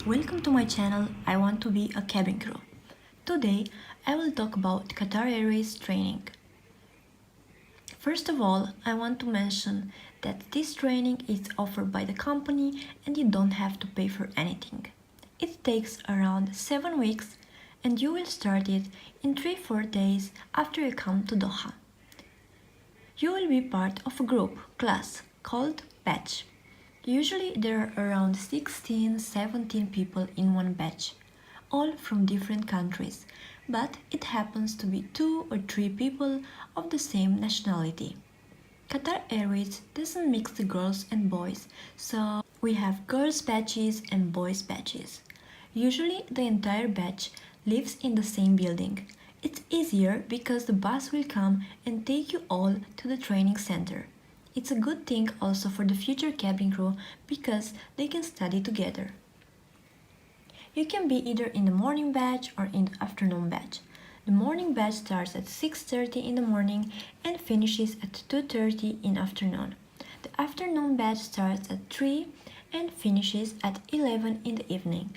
Welcome to my channel. I want to be a cabin crew. Today I will talk about Qatar Airways training. First of all, I want to mention that this training is offered by the company and you don't have to pay for anything. It takes around 7 weeks and you will start it in 3-4 days after you come to Doha. You will be part of a group class called batch. Usually there are around 16-17 people in one batch, all from different countries, but it happens to be 2 or 3 people of the same nationality. Qatar Airways doesn't mix the girls and boys, so we have girls batches and boys batches. Usually the entire batch lives in the same building. It's easier because the bus will come and take you all to the training center. It's a good thing also for the future cabin crew because they can study together. You can be either in the morning batch or in the afternoon batch. The morning batch starts at 6:30 in the morning and finishes at 2:30 in the afternoon. The afternoon batch starts at 3 and finishes at 11 in the evening.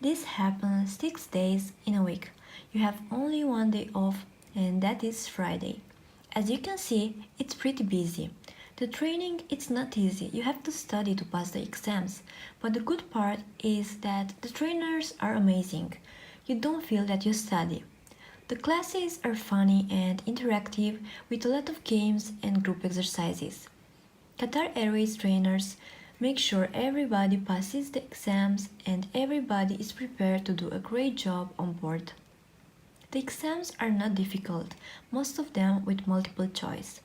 This happens 6 days in a week. You have only one day off and that is Friday. As you can see, it's pretty busy. The training, it's not easy, you have to study to pass the exams, but the good part is that the trainers are amazing. You don't feel that you study. The classes are funny and interactive with a lot of games and group exercises. Qatar Airways trainers make sure everybody passes the exams and everybody is prepared to do a great job on board. The exams are not difficult, most of them with multiple choice.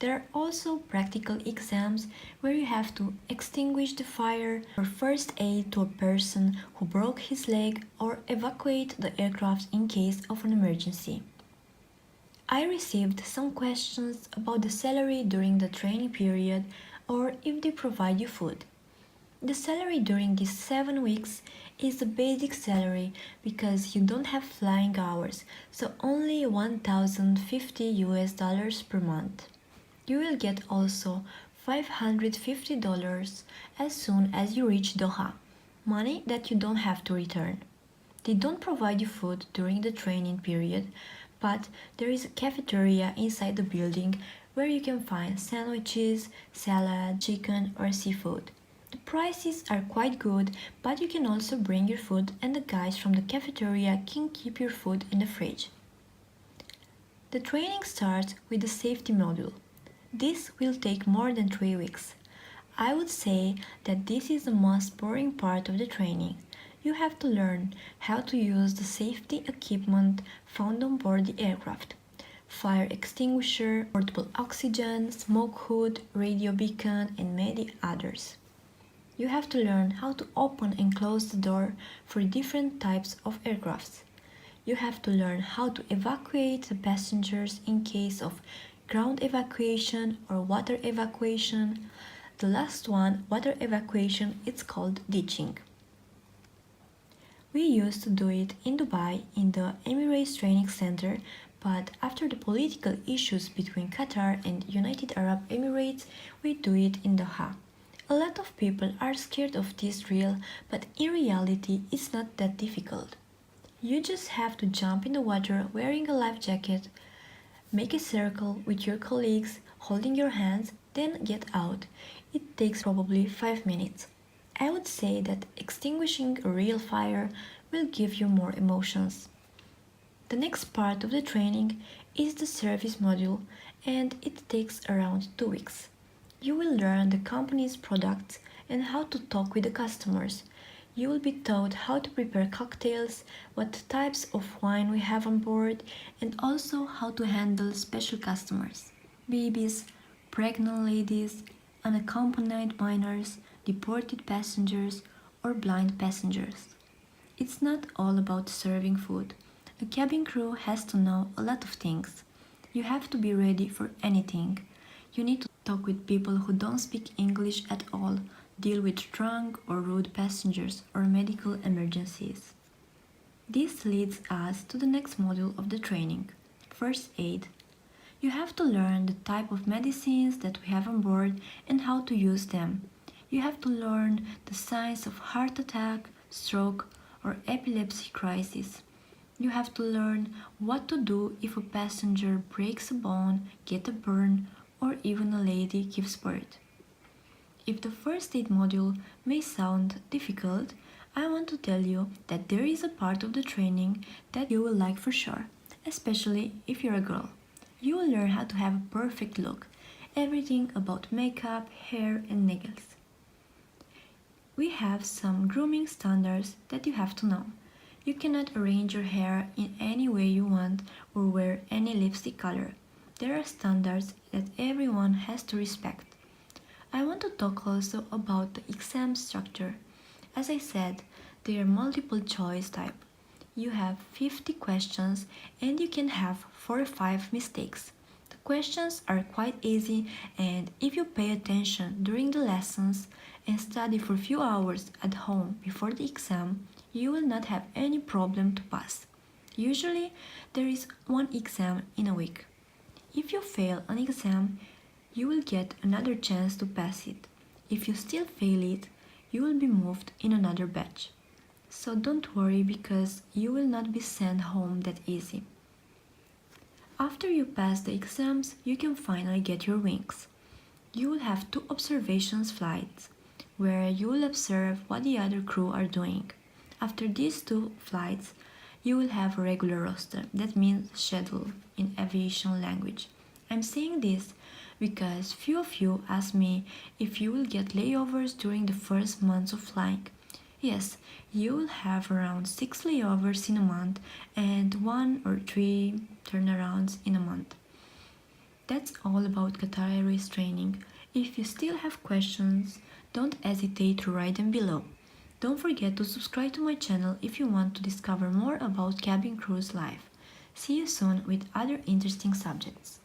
There are also practical exams where you have to extinguish the fire or first aid to a person who broke his leg or evacuate the aircraft in case of an emergency. I received some questions about the salary during the training period or if they provide you food. The salary during these 7 weeks is the basic salary because you don't have flying hours, so only $1,050 per month. You will get also $550 as soon as you reach Doha, money that you don't have to return. They don't provide you food during the training period, but there is a cafeteria inside the building where you can find sandwiches, salad, chicken or seafood. The prices are quite good, but you can also bring your food and the guys from the cafeteria can keep your food in the fridge. The training starts with the safety module. This will take more than 3 weeks. I would say that this is the most boring part of the training. You have to learn how to use the safety equipment found on board the aircraft. Fire extinguisher, portable oxygen, smoke hood, radio beacon and many others. You have to learn how to open and close the door for different types of aircrafts. You have to learn how to evacuate the passengers in case of ground evacuation or water evacuation. The last one, water evacuation, it's called ditching. We used to do it in Dubai in the Emirates Training Center, but after the political issues between Qatar and United Arab Emirates, we do it in Doha. A lot of people are scared of this drill, but in reality it's not that difficult. You just have to jump in the water wearing a life jacket, make a circle with your colleagues, holding your hands, then get out. It takes probably 5 minutes. I would say that extinguishing a real fire will give you more emotions. The next part of the training is the service module and it takes around 2 weeks. You will learn the company's products and how to talk with the customers. You will be taught how to prepare cocktails, what types of wine we have on board, and also how to handle special customers, babies, pregnant ladies, unaccompanied minors, deported passengers, or blind passengers. It's not all about serving food. A cabin crew has to know a lot of things. You have to be ready for anything. You need to talk with people who don't speak English at all, deal with drunk or rude passengers or medical emergencies. This leads us to the next module of the training, first aid. You have to learn the type of medicines that we have on board and how to use them. You have to learn the signs of heart attack, stroke, or epilepsy crisis. You have to learn what to do if a passenger breaks a bone, gets a burn, or even a lady gives birth. If the first aid module may sound difficult, I want to tell you that there is a part of the training that you will like for sure, especially if you're a girl. You will learn how to have a perfect look, everything about makeup, hair, and nails. We have some grooming standards that you have to know. You cannot arrange your hair in any way you want or wear any lipstick color. There are standards that everyone has to respect. I want to talk also about the exam structure. As I said, they are multiple choice type. You have 50 questions and you can have 4 or 5 mistakes. The questions are quite easy, and if you pay attention during the lessons and study for a few hours at home before the exam, you will not have any problem to pass. Usually, there is one exam in a week. If you fail an exam, you will get another chance to pass it. If you still fail it, you will be moved in another batch. So don't worry, because you will not be sent home that easy. After you pass the exams, you can finally get your wings. You will have 2 observations flights, where you will observe what the other crew are doing. After these 2 flights, you will have a regular roster, that means schedule in aviation language. I'm saying this because few of you ask me if you will get layovers during the first months of flying. Yes, you will have around 6 layovers in a month and 1 or 3 turnarounds in a month. That's all about Qatar Airways training. If you still have questions, don't hesitate to write them below. Don't forget to subscribe to my channel if you want to discover more about cabin crew's life. See you soon with other interesting subjects.